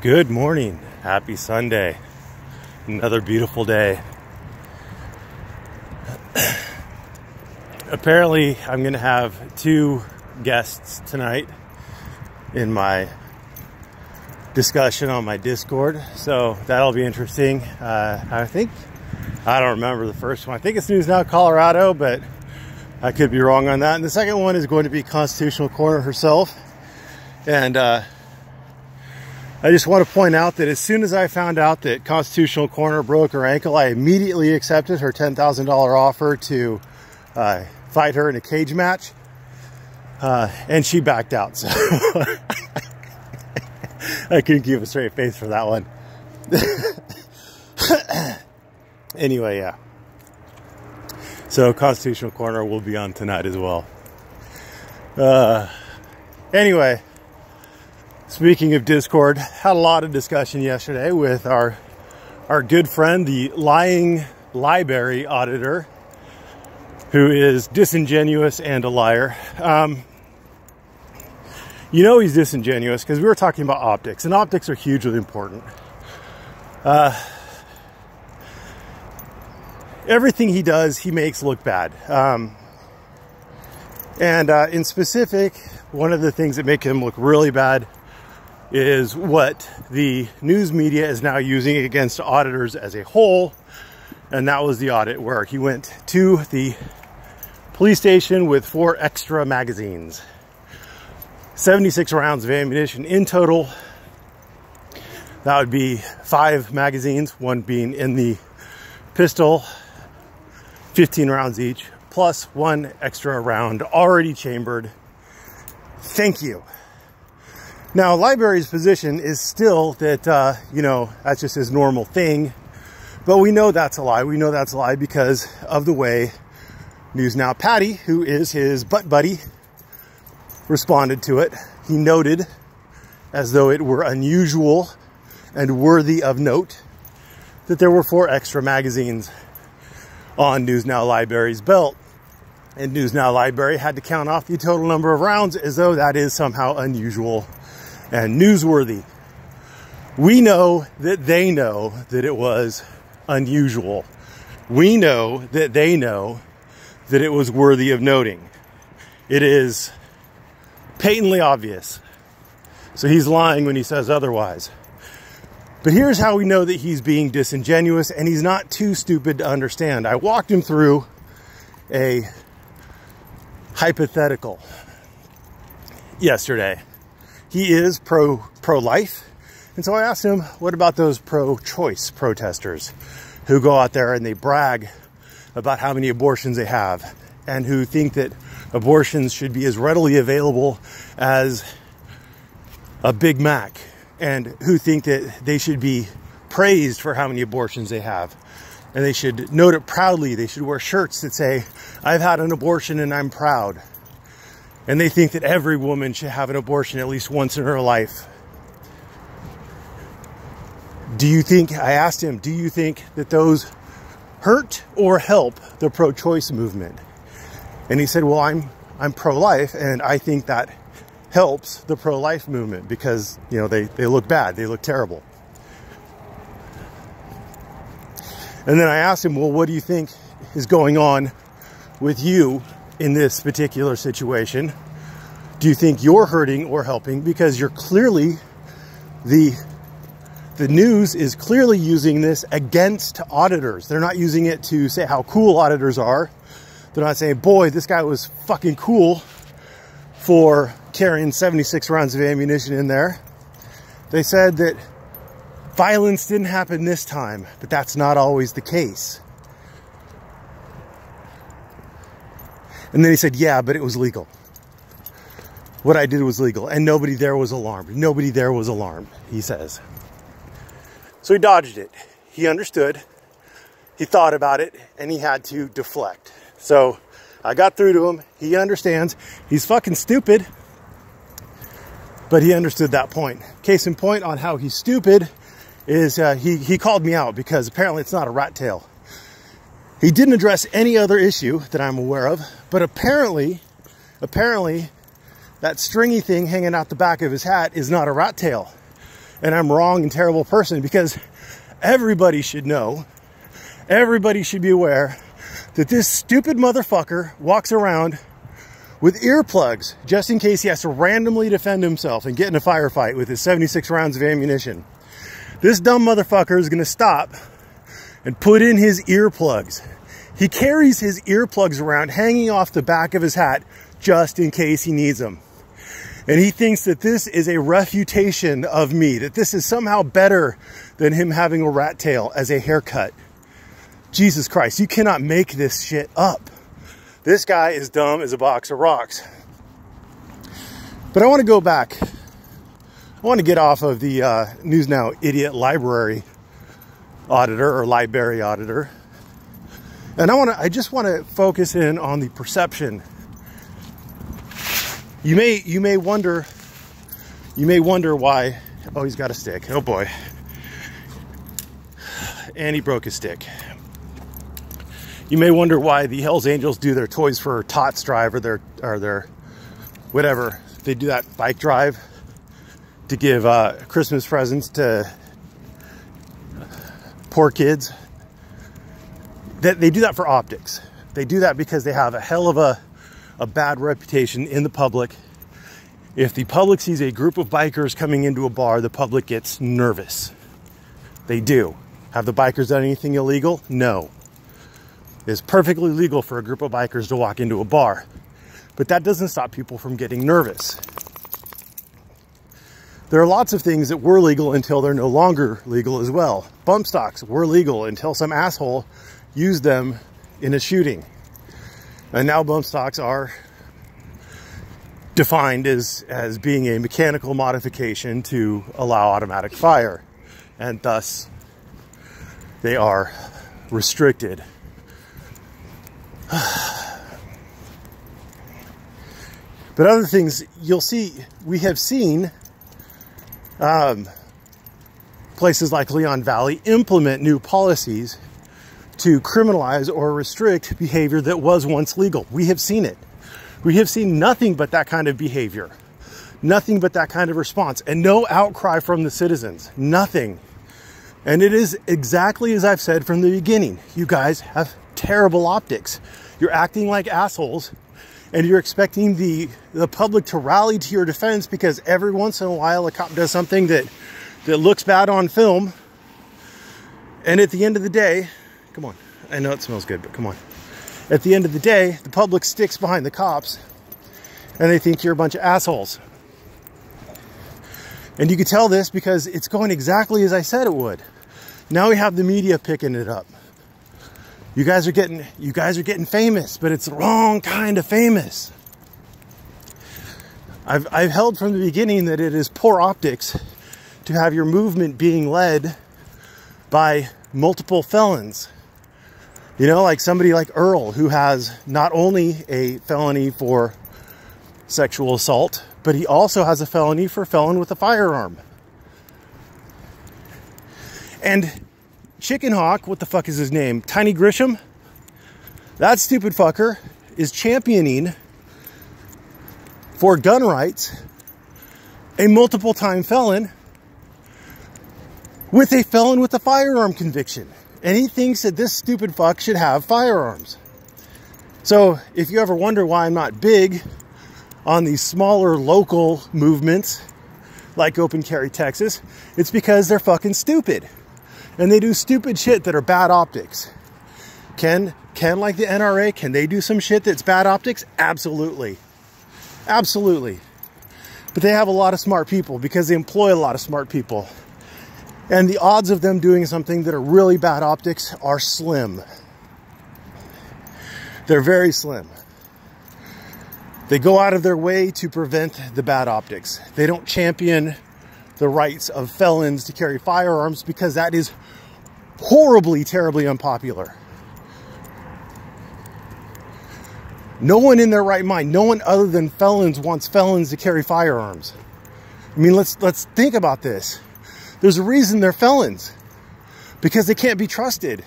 Good morning. Happy Sunday. Another beautiful day. Apparently, I'm going to have 2 guests tonight in my discussion on my Discord. So that'll be interesting. I don't remember the first one. I think it's News Now Colorado, but I could be wrong on that. And the second one is going to be Constitutional Corner herself. And I just want to point out that as soon as I found out that Constitutional Corner broke her ankle, I immediately accepted her $10,000 offer to fight her in a cage match. And she backed out. So I couldn't keep a straight face for that one. Anyway, yeah. So Constitutional Corner will be on tonight as well. Anyway. Speaking of Discord, had a lot of discussion yesterday with our good friend, the lying library auditor, who is disingenuous and a liar. You know he's disingenuous because we were talking about optics, and optics are hugely important. Everything he does, he makes look bad. In specific, one of the things that make him look really bad is what the news media is now using against auditors as a whole. And that was the audit where he went to the police station with 4 extra magazines. 76 rounds of ammunition in total. That would be 5 magazines, one being in the pistol, 15 rounds each, plus 1 extra round already chambered. Thank you. Now, library's position is still that, that's just his normal thing. But we know that's a lie. We know that's a lie because of the way News Now Patty, who is his butt buddy, responded to it. He noted, as though it were unusual and worthy of note, that there were 4 extra magazines on News Now Library's belt. And News Now Library had to count off the total number of rounds as though that is somehow unusual and newsworthy. We know that they know that it was unusual. We know that they know that it was worthy of noting. It is patently obvious. So he's lying when he says otherwise. But here's how we know that he's being disingenuous, and he's not too stupid to understand. I walked him through a hypothetical yesterday. He is pro-life. And so I asked him, what about those pro-choice protesters who go out there and they brag about how many abortions they have and who think that abortions should be as readily available as a Big Mac, and who think that they should be praised for how many abortions they have, and they should note it proudly. They should wear shirts that say, I've had an abortion and I'm proud. And they think that every woman should have an abortion at least once in her life. I asked him, do you think that those hurt or help the pro-choice movement? And he said, well, I'm pro-life, and I think that helps the pro-life movement because, they look bad. They look terrible. And then I asked him, well, what do you think is going on with you in this particular situation? Do you think you're hurting or helping? Because you're clearly, the news is clearly using this against auditors. They're not using it to say how cool auditors are. They're not saying, boy, this guy was fucking cool for carrying 76 rounds of ammunition in there. They said that violence didn't happen this time, but that's not always the case. And then he said, yeah, but it was legal. What I did was legal, and nobody there was alarmed. Nobody there was alarmed, he says. So he dodged it. He understood. He thought about it, and he had to deflect. So I got through to him. He understands. He's fucking stupid, but he understood that point. Case in point on how he's stupid is he called me out because apparently it's not a rat tail. He didn't address any other issue that I'm aware of, but apparently that stringy thing hanging out the back of his hat is not a rat tail. and I'm wrong and terrible person, because everybody should know, everybody should be aware that this stupid motherfucker walks around with earplugs just in case he has to randomly defend himself and get in a firefight with his 76 rounds of ammunition. This dumb motherfucker is going to stop and put in his earplugs. He carries his earplugs around hanging off the back of his hat just in case he needs them. And he thinks that this is a refutation of me, that this is somehow better than him having a rat tail as a haircut. Jesus Christ, you cannot make this shit up. This guy is dumb as a box of rocks. But I want to go back. I want to get off of the News Now idiot library auditor or library auditor. And I just want to focus in on the perception. You may wonder why. Oh, he's got a stick. Oh boy. And he broke his stick. You may wonder why the Hells Angels do their Toys for Tots drive, or their whatever. They do that bike drive to give Christmas presents to poor kids. That they do that for optics. They do that because they have a hell of a bad reputation in the public. If the public sees a group of bikers coming into a bar, the public gets nervous. They do. Have the bikers done anything illegal? No. It's perfectly legal for a group of bikers to walk into a bar. But that doesn't stop people from getting nervous. There are lots of things that were legal until they're no longer legal as well. Bump stocks were legal until some asshole used them in a shooting. And now bump stocks are defined as being a mechanical modification to allow automatic fire. And thus, they are restricted. But other things, you'll see, we have seen places like Leon Valley implement new policies to criminalize or restrict behavior that was once legal. We have seen it. We have seen nothing but that kind of behavior, nothing but that kind of response, and no outcry from the citizens, nothing. And it is exactly as I've said from the beginning. You guys have terrible optics. You're acting like assholes, and you're expecting the public to rally to your defense because every once in a while a cop does something that looks bad on film. And at the end of the day, come on, I know it smells good, but come on. At the end of the day, the public sticks behind the cops and they think you're a bunch of assholes. And you can tell this because it's going exactly as I said it would. Now we have the media picking it up. You guys are getting famous, but it's the wrong kind of famous. I've held from the beginning that it is poor optics to have your movement being led by multiple felons. You know, like somebody like Earl, who has not only a felony for sexual assault, but he also has a felony for felon with a firearm. And Chicken Hawk, what the fuck is his name? Tiny Grisham? That stupid fucker is championing for gun rights a multiple-time felon with a felon with a firearm conviction. And he thinks that this stupid fuck should have firearms. So if you ever wonder why I'm not big on these smaller local movements like Open Carry Texas, it's because they're fucking stupid. And they do stupid shit that are bad optics. Can like the NRA, can they do some shit that's bad optics? Absolutely. Absolutely. But they have a lot of smart people because they employ a lot of smart people. And the odds of them doing something that are really bad optics are slim. They're very slim. They go out of their way to prevent the bad optics. They don't champion the rights of felons to carry firearms because that is horribly, terribly unpopular. No one in their right mind, no one other than felons wants felons to carry firearms. I mean, let's think about this. There's a reason they're felons. Because they can't be trusted.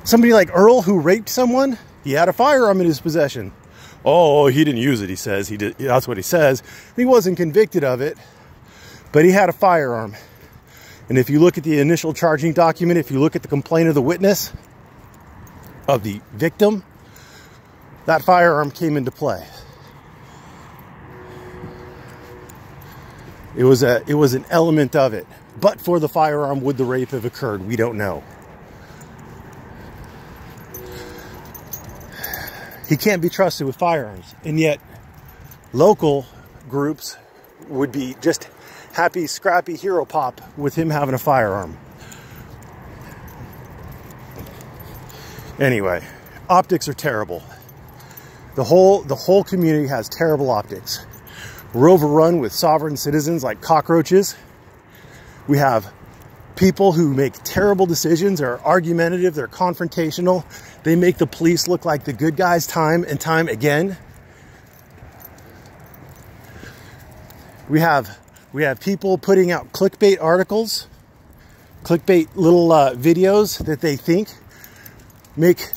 Somebody like Earl who raped someone, he had a firearm in his possession. Oh, he didn't use it, he says. That's what he says. He wasn't convicted of it. But he had a firearm. And if you look at the initial charging document, if you look at the complaint of the witness, of the victim, that firearm came into play. It was an element of it. But for the firearm, would the rape have occurred? We don't know. He can't be trusted with firearms. And yet, local groups would be just happy, scrappy hero pop with him having a firearm. Anyway, optics are terrible. The whole community has terrible optics. We're overrun with sovereign citizens like cockroaches. We have people who make terrible decisions, are argumentative, they're confrontational. They make the police look like the good guys time and time again. We have people putting out clickbait articles, clickbait little videos that they think make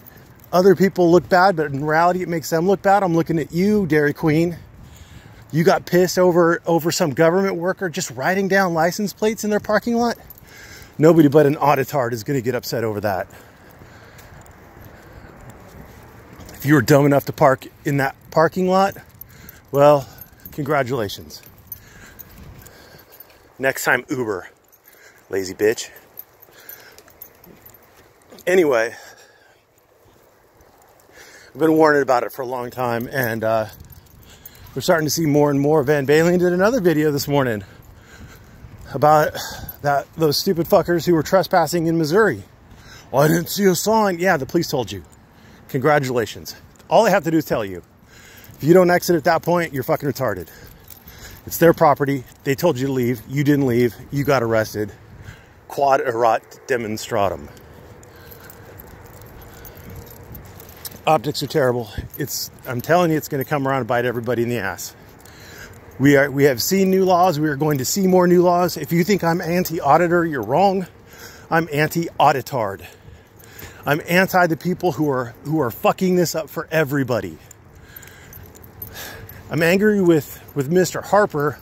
other people look bad, but in reality it makes them look bad. I'm looking at you, Dairy Queen. You got pissed over some government worker just writing down license plates in their parking lot? Nobody but an auditard is going to get upset over that. If you were dumb enough to park in that parking lot, well, congratulations. Next time, Uber, lazy bitch. Anyway, I've been warning about it for a long time, and we're starting to see more and more. Van Balen did another video this morning about those stupid fuckers who were trespassing in Missouri. Well, I didn't see a sign. Yeah, the police told you. Congratulations. All they have to do is tell you. If you don't exit at that point, you're fucking retarded. It's their property. They told you to leave. You didn't leave. You got arrested. Quod erat demonstratum. Optics are terrible. I'm telling you, it's going to come around and bite everybody in the ass. We have seen new laws. We are going to see more new laws. If you think I'm anti-auditor, you're wrong. I'm anti-auditard. I'm anti the people who are fucking this up for everybody. I'm angry with Mr. Harper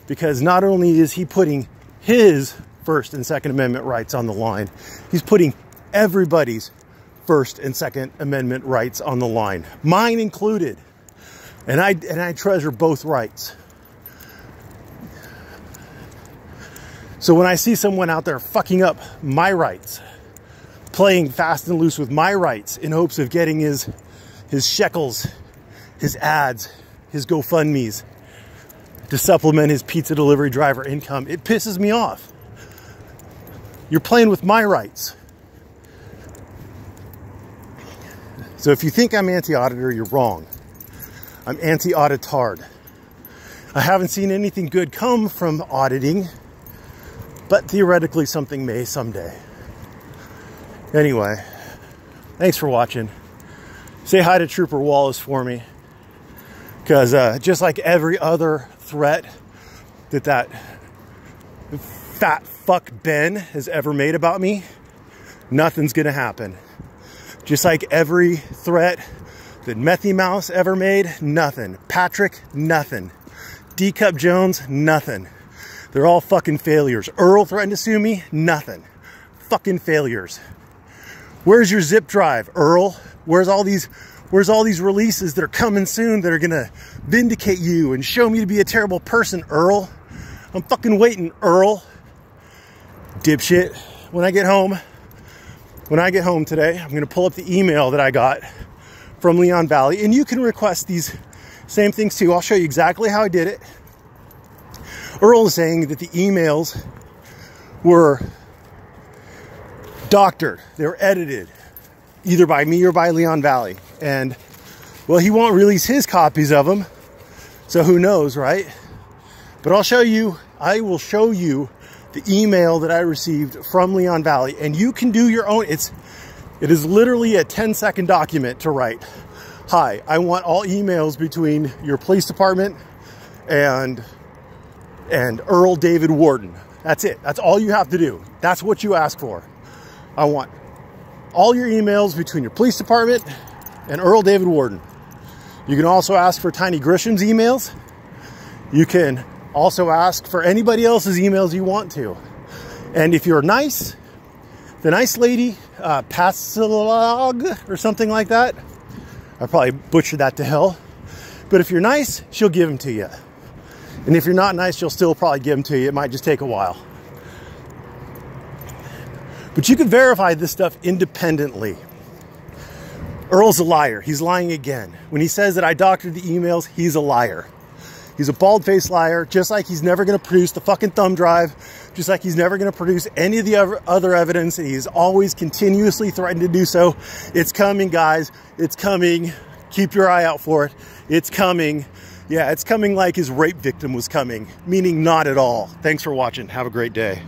because not only is he putting his First and Second Amendment rights on the line, he's putting everybody's First and Second Amendment rights on the line, mine included. And I treasure both rights. So when I see someone out there fucking up my rights, playing fast and loose with my rights in hopes of getting his shekels, his ads, his GoFundMes to supplement his pizza delivery driver income, it pisses me off. You're playing with my rights. So if you think I'm anti-auditor, you're wrong. I'm anti-auditard. I haven't seen anything good come from auditing, but theoretically something may someday. Anyway, thanks for watching. Say hi to Trooper Wallace for me. Because just like every other threat that fat fuck Ben has ever made about me, nothing's gonna happen. Just like every threat that Methy Mouse ever made, nothing. Patrick, nothing. D-Cup Jones, nothing. They're all fucking failures. Earl threatened to sue me, nothing. Fucking failures. Where's your zip drive, Earl? Where's all these releases that are coming soon that are gonna vindicate you and show me to be a terrible person, Earl? I'm fucking waiting, Earl. Dipshit. When I get home today, I'm gonna pull up the email that I got from Leon Valley, and you can request these same things too. I'll show you exactly how I did it. Earl is saying that the emails were doctored. They were edited, either by me or by Leon Valley. And, well, he won't release his copies of them, so who knows, right? But I will show you the email that I received from Leon Valley, and you can do your own. It is literally a 10-second document to write. Hi, I want all emails between your police department and Earl David Warden. That's it. That's all you have to do. That's what you ask for. I want all your emails between your police department and Earl David Warden. You can also ask for Tiny Grisham's emails. You can Also ask for anybody else's emails you want to. And if you're nice, the nice lady, Passilog or something like that, I probably butchered that to hell. But if you're nice, she'll give them to you. And if you're not nice, she'll still probably give them to you. It might just take a while. But you can verify this stuff independently. Earl's a liar. He's lying again. When he says that I doctored the emails, he's a liar. He's a bald-faced liar, just like he's never going to produce the fucking thumb drive, just like he's never going to produce any of the other evidence, and he's always continuously threatened to do so. It's coming, guys. It's coming. Keep your eye out for it. It's coming. Yeah, it's coming like his rape victim was coming, meaning not at all. Thanks for watching. Have a great day.